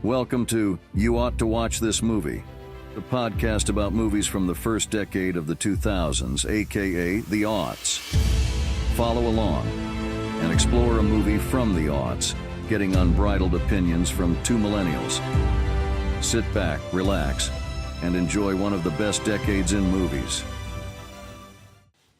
Welcome to You Ought to Watch This Movie, the podcast about movies from the first decade of the 2000s, aka the aughts. Follow along and explore a movie from the aughts, getting unbridled opinions from two millennials. Sit back, relax, and enjoy one of the best decades in movies.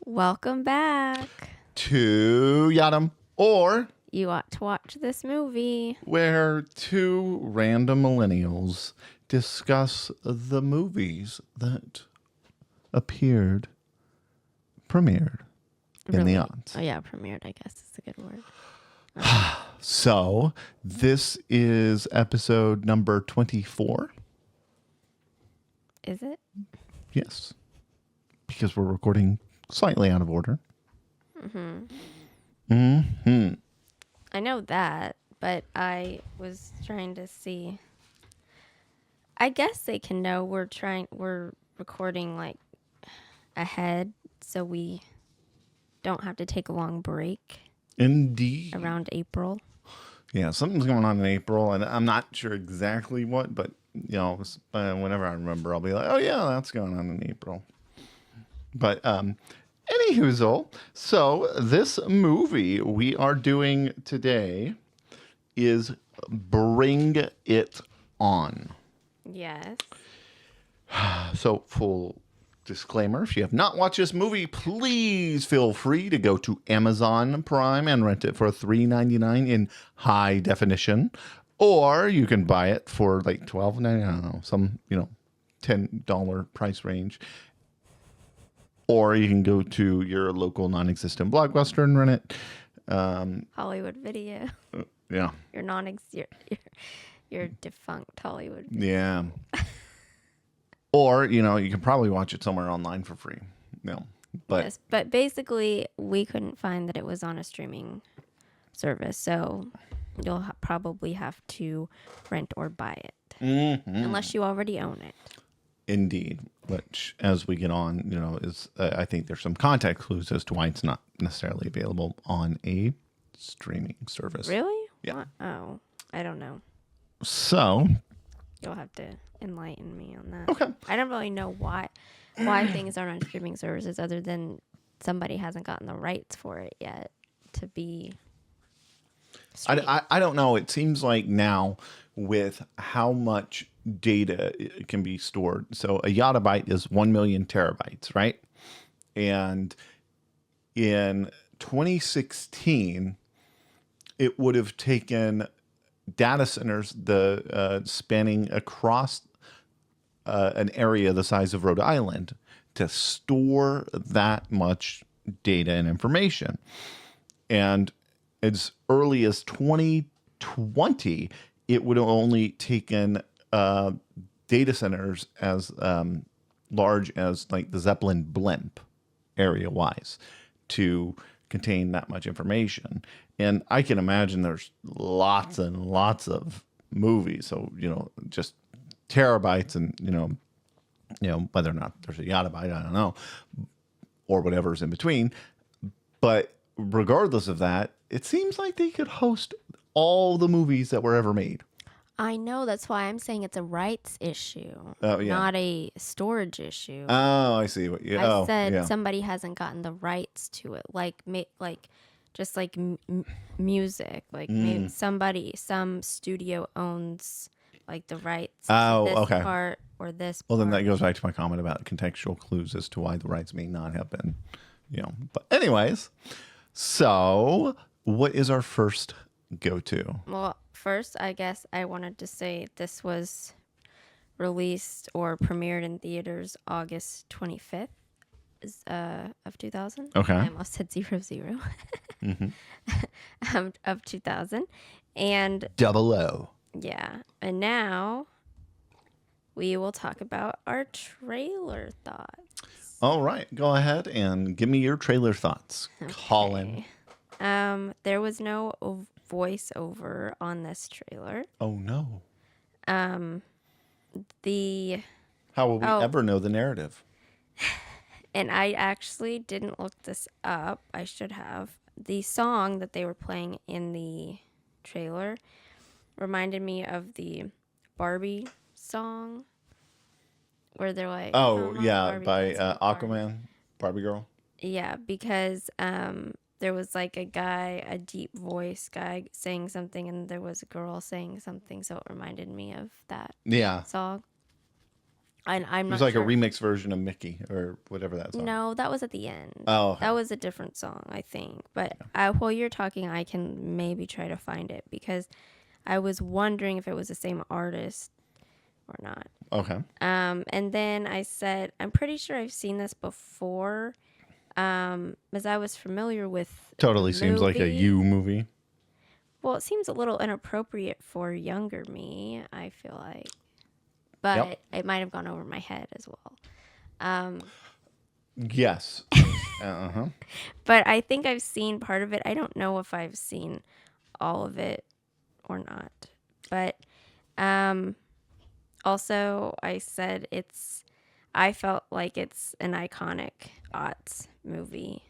Welcome back to Yadam, or You Ought to Watch This Movie, where two random millennials discuss the movies that premiered in the aughts. Oh yeah, premiered, I guess is a good word. So this is episode number 24. Is it? Yes, because we're recording slightly out of order. I know that, but I was trying to see. I guess they can know we're recording like ahead, so we don't have to take a long break. Indeed. Around April. Yeah, something's going on in April, and I'm not sure exactly what, but whenever I remember, I'll be like, oh yeah, that's going on in April. But anywho, so this movie we are doing today is Bring It On. Yes. So full disclaimer, if you have not watched this movie, please feel free to go to Amazon Prime and rent it for $3.99 in high definition. Or you can buy it for like $12.99, I don't know, some, $10 price range. Or you can go to your local non-existent Blockbuster and rent it. Hollywood Video. Yeah. Your defunct Hollywood. Yeah. Or, you can probably watch it somewhere online for free. But Yes, but basically, we couldn't find that it was on a streaming service, so you'll probably have to rent or buy it, unless you already own it. Indeed, which as we get on, is I think there's some context clues as to why it's not necessarily available on a streaming service. Really? Yeah. What? Oh, I don't know. So You'll have to enlighten me on that. Okay. I don't really know why things aren't on streaming services, other than somebody hasn't gotten the rights for it yet to be. I don't know. It seems like now with how much data it can be stored. So a yottabyte is 1 million terabytes, right? And in 2016, it would have taken data centers spanning across an area the size of Rhode Island to store that much data and information. And as early as 2020, it would have only taken data centers as large as like the Zeppelin blimp area-wise to contain that much information. And I can imagine there's lots and lots of movies. So, just terabytes and, whether or not there's a yottabyte, I don't know, or whatever's in between. But regardless of that, it seems like they could host all the movies that were ever made. I know, that's why I'm saying it's a rights issue, yeah. not a storage issue. Oh, I see. I said somebody hasn't gotten the rights to it, just like music. Like maybe some studio owns like the rights to this part or this part. Well, then that goes back to my comment about contextual clues as to why the rights may not have been, But anyways, so what is our first go-to? Well, first, I guess I wanted to say this was released or premiered in theaters August 25th of 2000. Okay. I almost said 00. Of 2000. And 00. yeah. And now we will talk about our trailer thoughts. All right. Go ahead and give me your trailer thoughts, Colin. There was no voiceover on this trailer. Oh, no. How will we ever know the narrative? And I actually didn't look this up. I should have. The song that they were playing in the trailer reminded me of the Barbie song where they're like, Oh, "Come on, yeah, Barbie, by let's go party." Aquaman, Barbie Girl. Yeah, because there was like a guy, a deep voice guy saying something, and there was a girl saying something, so it reminded me of that Yeah. song. And I'm It not was like sure. a remix version of Mickey or whatever that song. No, that was at the end. Oh, okay. That was a different song, I think. But while you're talking, I can maybe try to find it because I was wondering if it was the same artist or not. Okay. And then I said, I'm pretty sure I've seen this before, as I was familiar with Totally the seems like a movie. you movie. Well, it seems a little inappropriate for younger me, I feel like. But Yep. it might have gone over my head as well. Yes. Uh-huh. But I think I've seen part of it. I don't know if I've seen all of it or not. But also, I said I felt like it's an iconic aughts movie.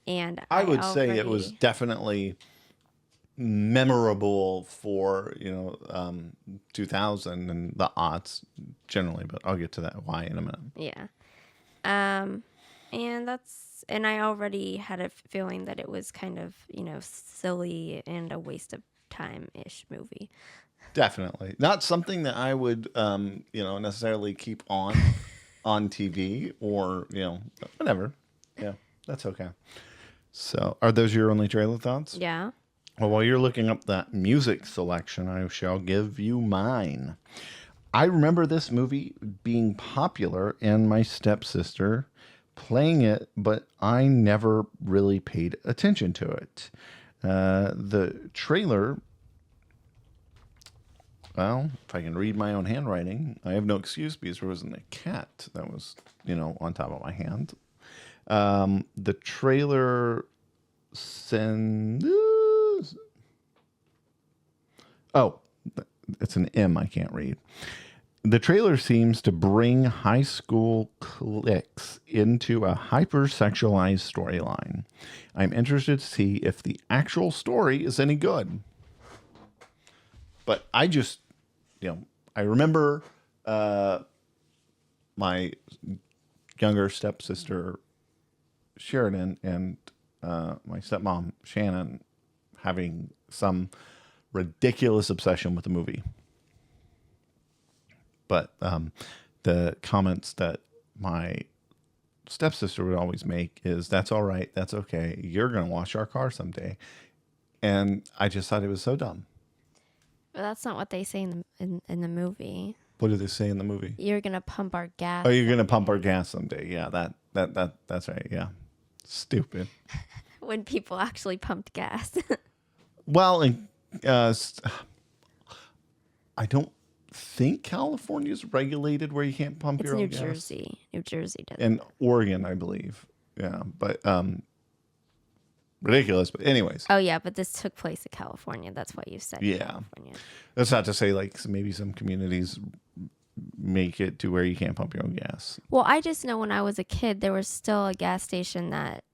And I would say it was definitely memorable for 2000 and the aughts generally, but I'll get to that why in a minute. Yeah. And I already had a feeling that it was kind of, silly and a waste of time-ish movie. Definitely not something that I would necessarily keep on TV or whatever. Yeah, that's okay. So are those your only trailer thoughts? Yeah. Well, while you're looking up that music selection, I shall give you mine. I remember this movie being popular and my stepsister playing it, but I never really paid attention to it. The trailer, well, if I can read my own handwriting, I have no excuse because there wasn't a cat that was, on top of my hand. The trailer sends... Oh, it's an M I can't read. The trailer seems to bring high school cliques into a hypersexualized storyline. I'm interested to see if the actual story is any good. But I just, I remember my younger stepsister Sheridan and my stepmom Shannon having some ridiculous obsession with the movie. But the comments that my stepsister would always make is, "That's all right, that's okay. You're going to wash our car someday." And I just thought it was so dumb. But that's not what they say in the movie. What do they say in the movie? You're gonna pump our gas. Oh, you're going to pump our gas someday. Yeah, that's right. Yeah. Stupid. When people actually pumped gas. Well, I don't think California's regulated where you can't pump It's your own New gas. Jersey. New Jersey does. And Oregon, I believe. Yeah, but ridiculous. But anyways, Oh yeah, but this took place in California. That's what you said. Yeah. California. that's not to say like maybe some communities make it to where you can't pump your own gas. Well, I just know when I was a kid, there was still a gas station that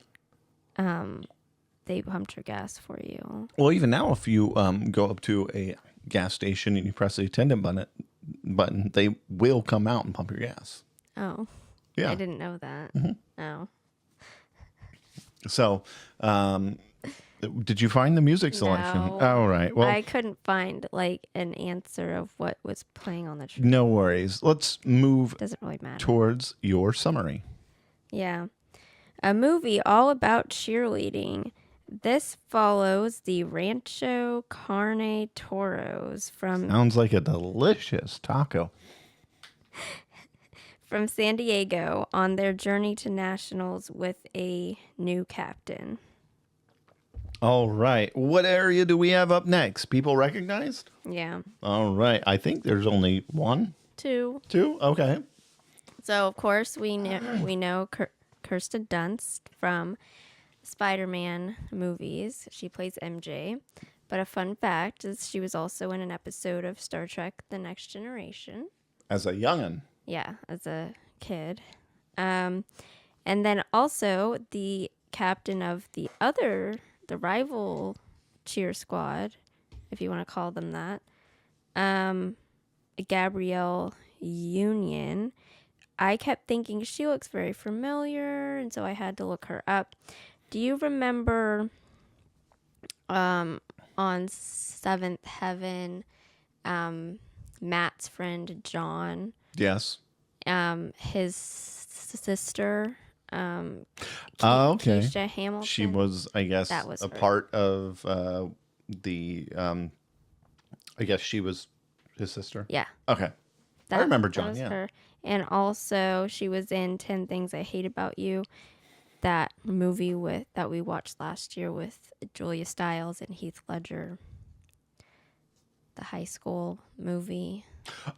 they pumped your gas for you. Well, even now, if you go up to a gas station and you press the attendant button, they will come out and pump your gas. Oh. Yeah. I didn't know that. Oh. So, did you find the music selection? No. Oh, right. Well, I couldn't find like an answer of what was playing on the trailer. no worries. Let's move Doesn't really matter. towards your summary. Yeah. A movie all about cheerleading. This follows the Rancho Carne Toros from Sounds like a delicious taco. San Diego on their journey to nationals with a new captain. All right. What area do we have up next? People recognized? Yeah. All right. I think there's only one, 2. two. Okay. So of course we know Kirsten Dunst from Spider-Man movies. She plays MJ. But a fun fact is she was also in an episode of Star Trek: The Next Generation. As a youngin'. Yeah, as a kid. And then also the captain of the rival cheer squad, if you want to call them that, Gabrielle Union. I kept thinking she looks very familiar, and so I had to look her up. Do you remember on Seventh Heaven, Matt's friend John? Yes. His sister, Okay. Keisha Hamilton. She was, I guess, That was a her. part of the. I guess she was his sister. Yeah. Okay. I remember John. That was Yeah. her. And also, she was in 10 Things I Hate About You, that movie that we watched last year with Julia Stiles and Heath Ledger, the high school movie.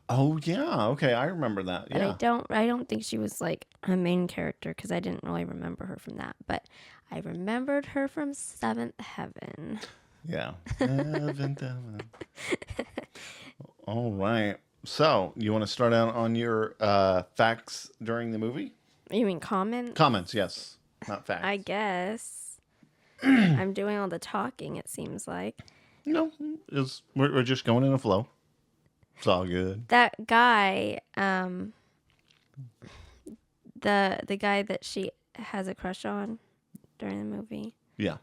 Oh yeah. Okay, I remember that. But Yeah. I don't think she was like a main character because I didn't really remember her from that. But I remembered her from Seventh Heaven. Yeah. All right. So, you want to start out on your facts during the movie? You mean comments? Comments, yes. Not facts. I guess. I'm doing all the talking, it seems like. No, we're just going in a flow. It's all good. That guy, the guy that she has a crush on during the movie. Yeah.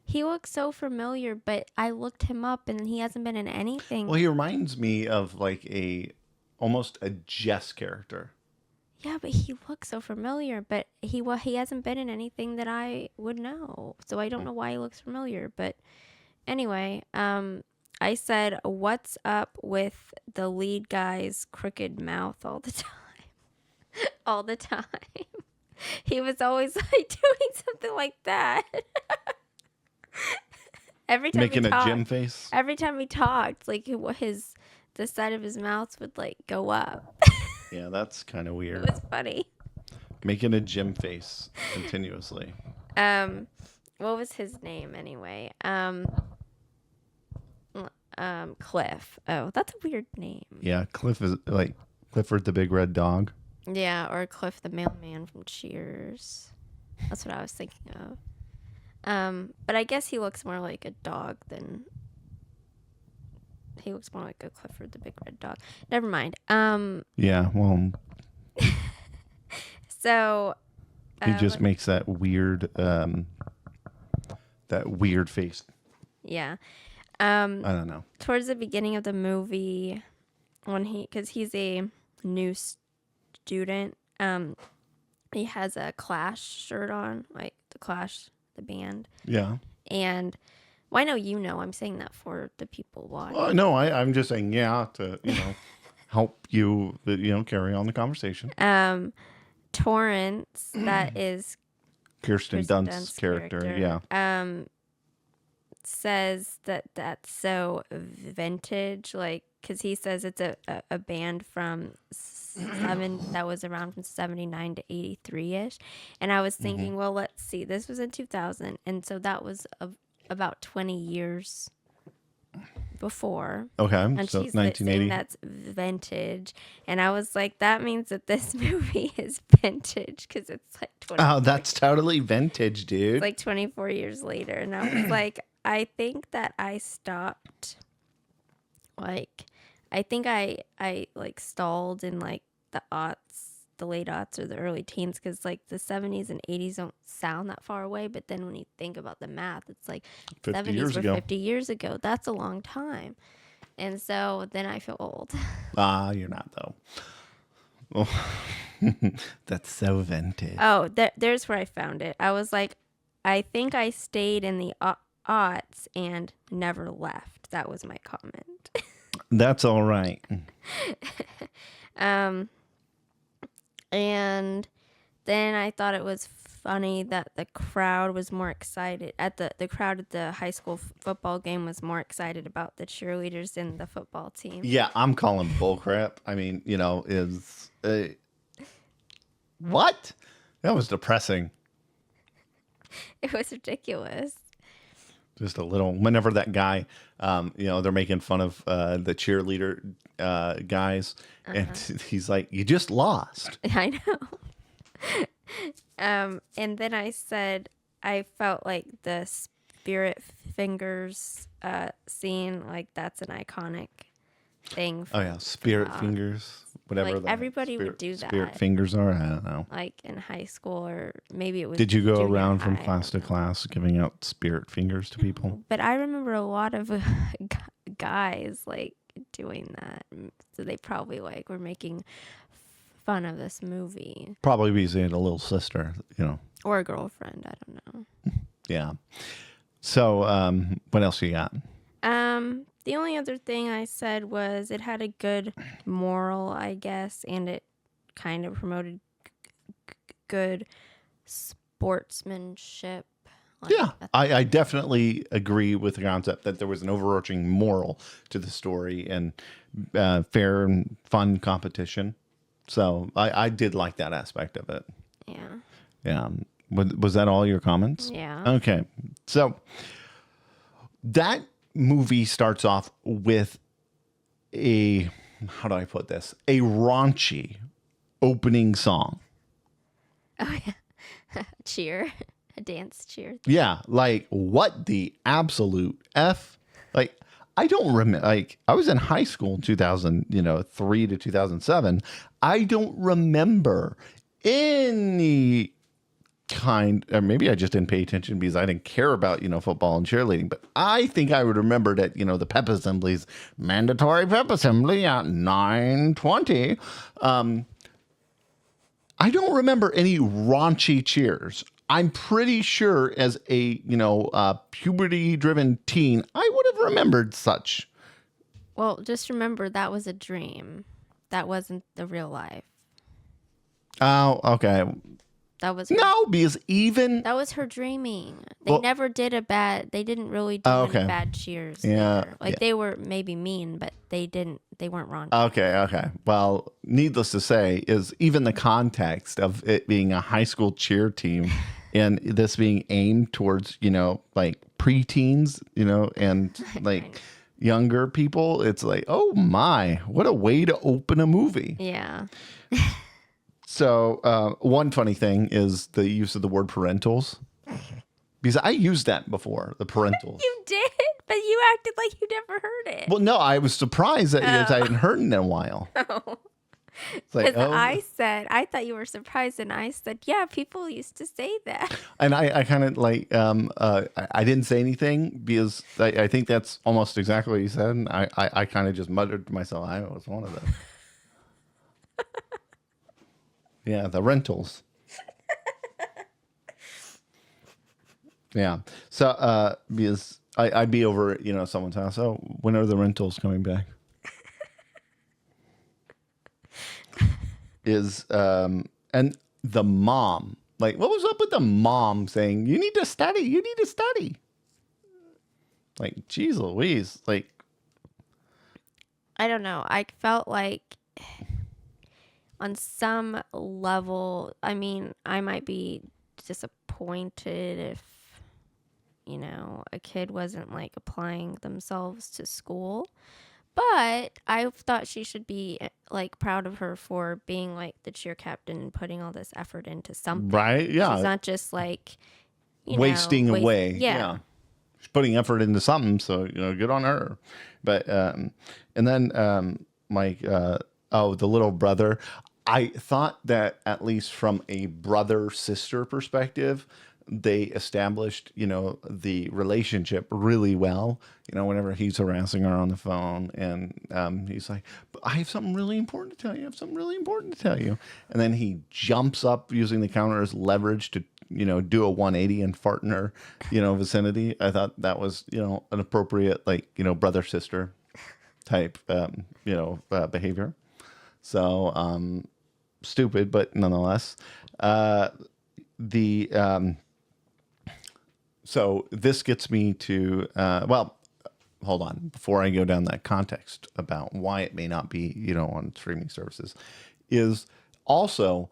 He looks so familiar, but I looked him up and he hasn't been in anything. Well, he reminds me of like almost a Jess character. Yeah, but he looks so familiar, but he hasn't been in anything that I would know. So I don't know why he looks familiar, but anyway, I said, what's up with the lead guy's crooked mouth all the time? All the time. He was always like doing something like that. Every time Making he talked, a Jim face. Every time he talked, like the side of his mouth would like go up. Yeah, that's kind of It weird. was funny. Making a Jim face continuously. What was his name anyway? Cliff. Oh, that's a weird name. Yeah, Cliff is like Clifford the Big Red Dog. Yeah, or Cliff the mailman from Cheers. That's what I was thinking of. But I guess he looks more like a dog than he looks more like a Clifford the Big Red Dog. Never mind. Yeah, well, So he just makes that weird face. yeah. I don't know. Towards the beginning of the movie, because he's a new student, he has a Clash shirt on, like the Clash, the band. Yeah. And well, I know you know. I'm saying that for the people watching. Well, no, I'm just saying yeah to help you carry on the conversation. Torrance, that is Kirsten Dunst's character. Yeah. says that that's so vintage, like, because he says it's a band from that was around from 79 to 83ish, and I was thinking, well, let's see, this was in 2000, and so that was about 20 years before. Okay, And so she's 1980. saying that's vintage, and I was like, that means that this movie is vintage because it's like 20. Oh, that's totally vintage, dude. It's like 24 years later, and I was like, I think that I stopped. Like, I think I like stalled in like the late aughts or the early teens, because like the 70s and 80s don't sound that far away, but then when you think about the math, it's like 50 70s years were ago. 50 years ago. That's a long time. And so then I feel old. You're not though. Oh, that's so vintage. Oh, there's where I found it. I was like, I think I stayed in the aughts and never left. That was my comment. That's all right. And then I thought it was funny that the crowd was more excited the crowd at the high school football game was more excited about the cheerleaders than the football team. Yeah, I'm calling bullcrap. I mean, what? That was depressing. It was ridiculous. Just a little. Whenever that guy, they're making fun of the cheerleader guys, and he's like, "You just lost." I know. And then I said I felt like the Spirit Fingers scene, like that's an iconic thing. Oh yeah, spirit fingers, whatever. Like everybody would do that. Spirit fingers are. I don't know. Like in high school, or maybe it was. Did you go junior around from high, I class to don't know. class giving out spirit fingers to people? But I remember a lot of guys like doing that, so they probably like were making fun of this movie. Probably because they had a little sister, Or a girlfriend, I don't know. Yeah. So, what else you got? The only other thing I said was it had a good moral, I guess, and it kind of promoted good sportsmanship. Yeah, I definitely agree with the concept that there was an overarching moral to the story and fair and fun competition. So I did like that aspect of it. Yeah. Yeah. Was that all your comments? Yeah. Okay. So that movie starts off with how do I put this? A raunchy opening song. Oh, yeah. Cheer. A dance cheer. Yeah. Like, what the absolute F? Like, I don't remember. Like, I was in high school in 2003 to 2007. I don't remember any kind, or maybe I just didn't pay attention because I didn't care about, football and cheerleading. But I think I would remember that, the pep assemblies, mandatory pep assembly at 9:20. I don't remember any raunchy cheers. I'm pretty sure as a, puberty-driven teen, I would have remembered such. Well, just remember that was a dream. That wasn't the real life. Oh, okay. That was No, because even that was her dreaming. They never did they didn't really do any bad cheers. Yeah, there. Like they were maybe mean, but they weren't wrong. Okay. Well, needless to say, is even the context of it being a high school cheer team and this being aimed towards, like preteens, and like younger people, it's like, oh my, what a way to open a movie. Yeah. So one funny thing is the use of the word parentals. Because I used that before, the parentals. You did, but you acted like you never heard it. Well, no, I was surprised that I hadn't heard it in a while. Oh. It's like, I thought you were surprised, and I said, yeah, people used to say that. And I kind of like, I didn't say anything because I think that's almost exactly what you said. And I kind of just muttered to myself, I was one of them. Yeah, the rentals. Yeah. So, because I'd be over at, someone's house. Oh, when are the rentals coming back? And the mom, like, what was up with the mom saying, you need to study. Like, geez Louise, like. I don't know. I felt like on some level, I mean, I might be disappointed if, a kid wasn't like applying themselves to school. But I thought she should be like proud of her for being like the cheer captain and putting all this effort into something. Right? Yeah. She's not just like wasting away. Yeah. She's putting effort into something, so good on her. But and then the little brother. I thought that at least from a brother-sister perspective, they established, the relationship really well. Whenever he's harassing her on the phone and he's like, I have something really important to tell you. And then he jumps up using the counter as leverage to, do a 180 and fart in her, vicinity. I thought that was, an appropriate, like, brother-sister type, behavior. So, stupid, but nonetheless, so this gets me to, hold on. Before I go down that context about why it may not be, on streaming services, is also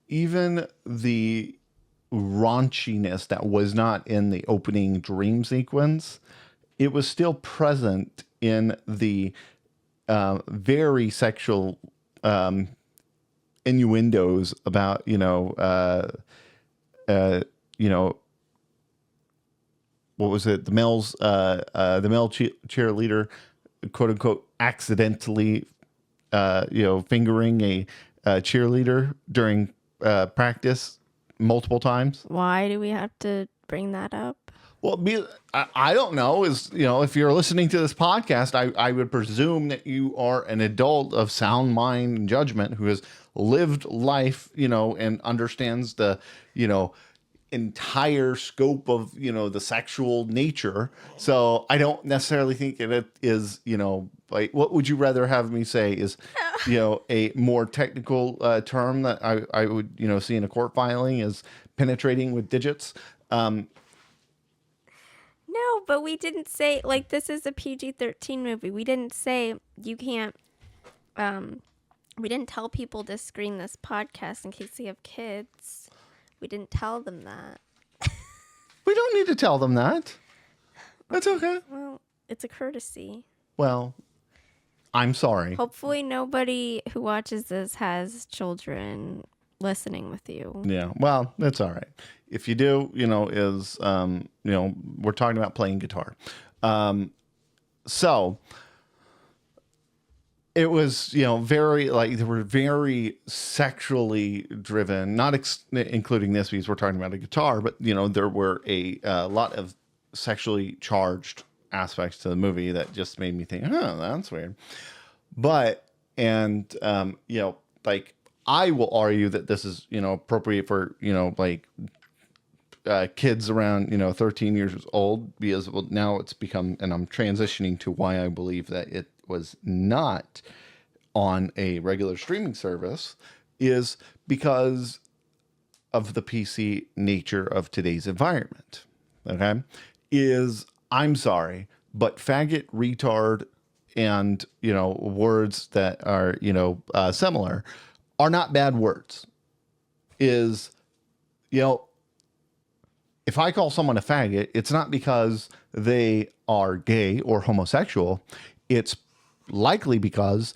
even the raunchiness that was not in the opening dream sequence, it was still present in the very sexual innuendos about, what was it? The male cheerleader quote unquote accidentally, fingering a cheerleader during practice multiple times. Why do we have to bring that up? Well, I don't know. If you're listening to this podcast, I would presume that you are an adult of sound mind and judgment who has lived life, and understands the, entire scope of, the sexual nature. So I don't necessarily think it is, like, what would you rather have me say is, a more technical term that I would, see in a court filing is penetrating with digits. No, but we didn't say, like, this is a PG-13 movie. We didn't say you can't, we didn't tell people to screen this podcast in case they have kids. We didn't tell them that. We don't need to tell them that. That's okay. Well, it's a courtesy. Well, I'm sorry. Hopefully nobody who watches this has children listening with you. Yeah, well, that's all right. If you do, we're talking about playing guitar. So it was, very, like, they were very sexually driven, not including this because we're talking about a guitar, but, there were a lot of sexually charged aspects to the movie that just made me think, oh, that's weird. But, like, I will argue that this is, appropriate for, kids around, 13 years old, because now it's become, and I'm transitioning to why I believe that it was not on a regular streaming service, is because of the PC nature of today's environment. Okay. I'm sorry, but faggot, retard, and, words that are, similar are not bad words. If I call someone a faggot, it's not because they are gay or homosexual. It's likely because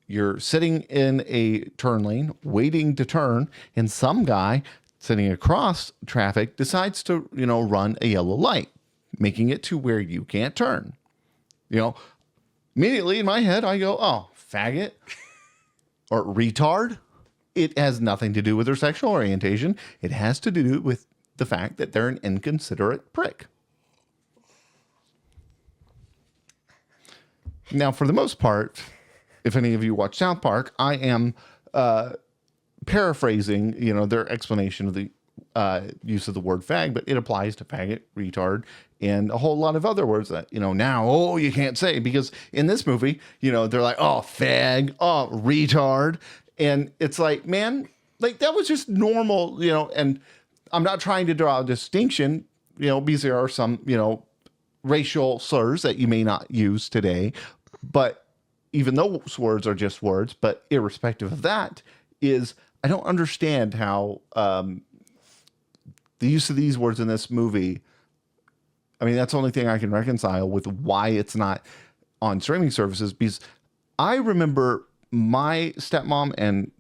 you're sitting in a turn lane waiting to turn, and some guy sitting across traffic decides to, run a yellow light, making it to where you can't turn. Immediately in my head, I go, oh, faggot or retard. It has nothing to do with their sexual orientation. It has to do with the fact that they're an inconsiderate prick. Now, for the most part, if any of you watch South Park, I am paraphrasing, their explanation of the use of the word fag, but it applies to faggot, retard, and a whole lot of other words that, now, you can't say, because in this movie, they're like, oh, fag, oh, retard. And it's like, man, like, that was just normal, and I'm not trying to draw a distinction, because there are some, racial slurs that you may not use today, but even those words are just words. But irrespective of that, I don't understand how the use of these words in this movie, I mean, that's the only thing I can reconcile with why it's not on streaming services, because I remember my stepmom and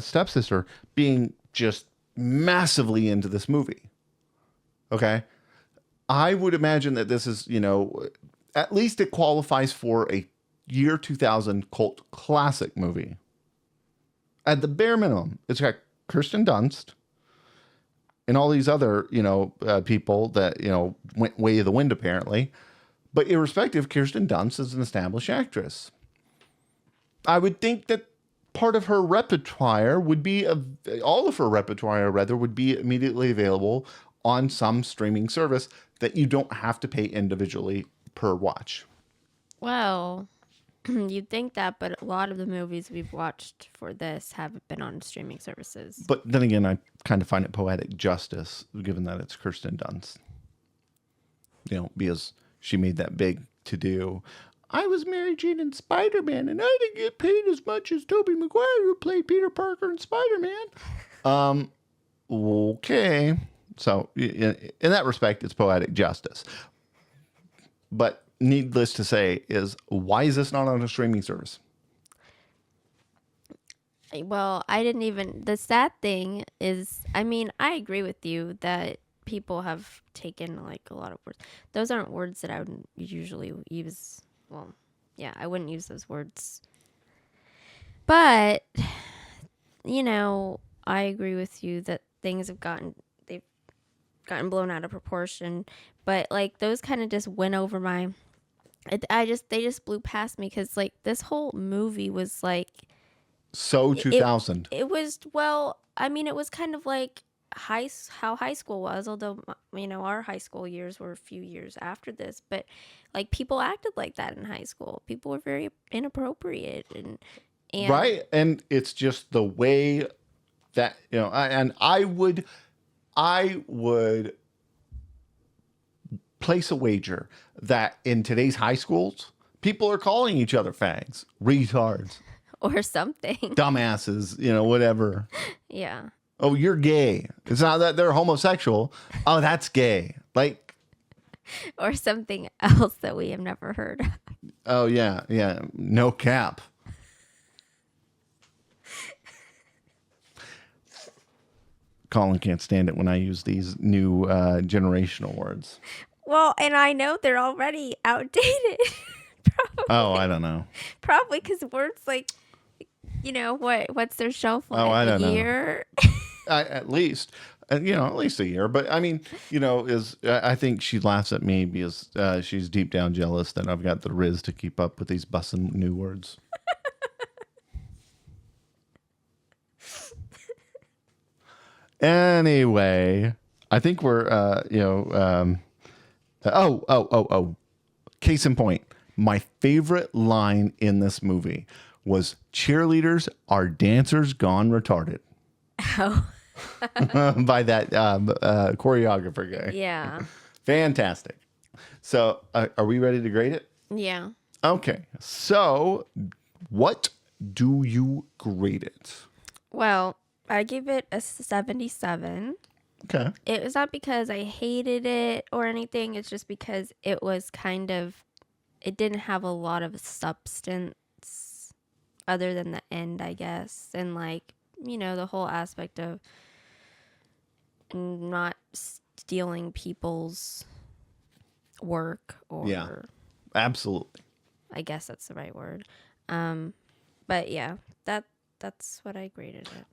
stepsister being just massively into this movie. Okay. I would imagine that this is, at least it qualifies for a year 2000 cult classic movie. At the bare minimum, it's got Kirsten Dunst and all these other, people that, went way to the wind apparently. But irrespective, Kirsten Dunst is an established actress. I would think that part of her repertoire would be, all of her repertoire rather, would be immediately available on some streaming service that you don't have to pay individually per watch. Well, you'd think that, but a lot of the movies we've watched for this have been on streaming services. But then again, I kind of find it poetic justice, given that it's Kirsten Dunst. Because she made that big to-do. I was Mary Jane in Spider-Man, and I didn't get paid as much as Tobey Maguire, who played Peter Parker in Spider-Man. Okay. So in that respect, it's poetic justice. But needless to say is, why is this not on a streaming service? Well, the sad thing is, I mean, I agree with you that people have taken like a lot of words. Those aren't words that I would usually use. Well, yeah, I wouldn't use those words. But, you know, I agree with you that things have gotten blown out of proportion. But, like, those kind of just went over they just blew past me because, like, this whole movie was, like... So 2000. It was, well, I mean, it was kind of like how high school was, although, you know, our high school years were a few years after this, but like people acted like that in high school. People were very inappropriate and right. And it's just the way that, you know, I would place a wager that in today's high schools, people are calling each other fags, retards, or something, dumbasses, you know, whatever. Yeah. Oh, you're gay. It's not that they're homosexual. Oh, that's gay. Like, or something else that we have never heard of. Oh, yeah. Yeah. No cap. Colin can't stand it when I use these new generational words. Well, and I know they're already outdated. Probably. Oh, I don't know. Probably because words like, you know, what's their shelf life? Oh, I don't know. A year? At least, you know, at least a year. But I mean, you know, I think she laughs at me because she's deep down jealous that I've got the riz to keep up with these bussin' new words. Anyway, I think we're, case in point, my favorite line in this movie was cheerleaders are dancers gone retarded. Oh. By that choreographer guy. Yeah. Fantastic. So are we ready to grade it? Yeah. Okay. So what do you grade it? Well, I give it a 77. Okay. It was not because I hated it or anything. It's just because it didn't have a lot of substance other than the end, I guess. And like, you know, the whole aspect of not stealing people's work or... Yeah, absolutely. I guess that's the right word. But yeah, that's what I graded it.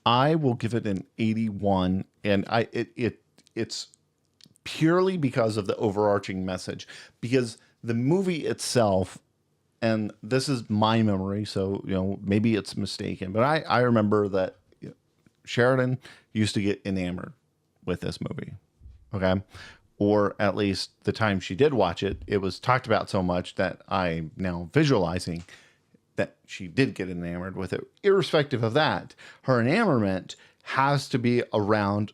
I will give it an 81, and it's purely because of the overarching message. Because the movie itself, and this is my memory, so you know maybe it's mistaken, but I remember that Sheridan used to get enamored with this movie, okay, or at least the time she did watch it, it was talked about so much that I'm now visualizing that she did get enamored with it. Irrespective of that, her enamorment has to be around,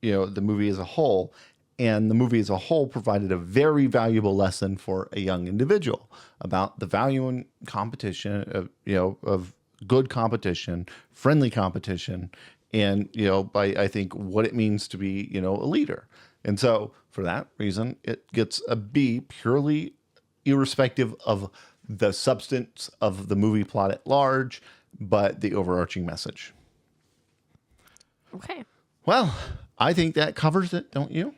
you know, the movie as a whole. And the movie as a whole provided a very valuable lesson for a young individual about the value in competition, of good competition, friendly competition, and, you know, by, I think, what it means to be, you know, a leader. And so for that reason, it gets a B, purely irrespective of the substance of the movie plot at large, but the overarching message. Okay. Well, I think that covers it, don't you?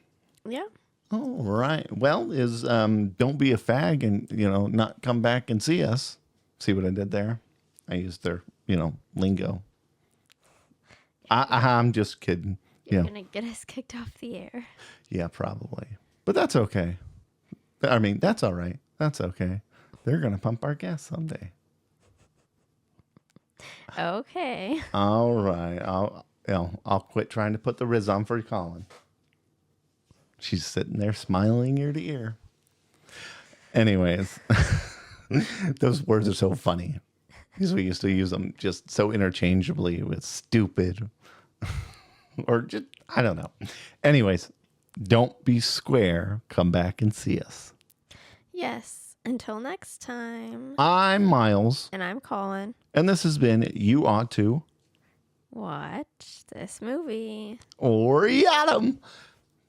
Yeah. All right. Well, don't be a fag and, you know, not come back and see us. See what I did there? I used their, you know, lingo. I'm just kidding. You're going to get us kicked off the air. Yeah, probably. But that's okay. I mean, that's all right. That's okay. They're going to pump our gas someday. Okay. All right. I'll quit trying to put the riz on for Colin. She's sitting there smiling ear to ear. Anyways, those words are so funny because we used to use them just so interchangeably with stupid or just, I don't know. Anyways, don't be square. Come back and see us. Yes. Until next time. I'm Miles. And I'm Colin. And this has been You Ought To Watch This Movie. Or Yadam.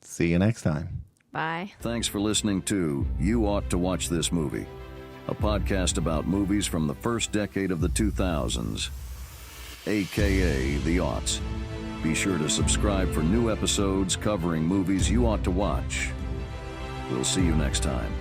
See you next time. Bye. Thanks for listening to You Ought to Watch This Movie, a podcast about movies from the first decade of the 2000s, aka the aughts. Be sure to subscribe for new episodes covering movies you ought to watch. We'll see you next time.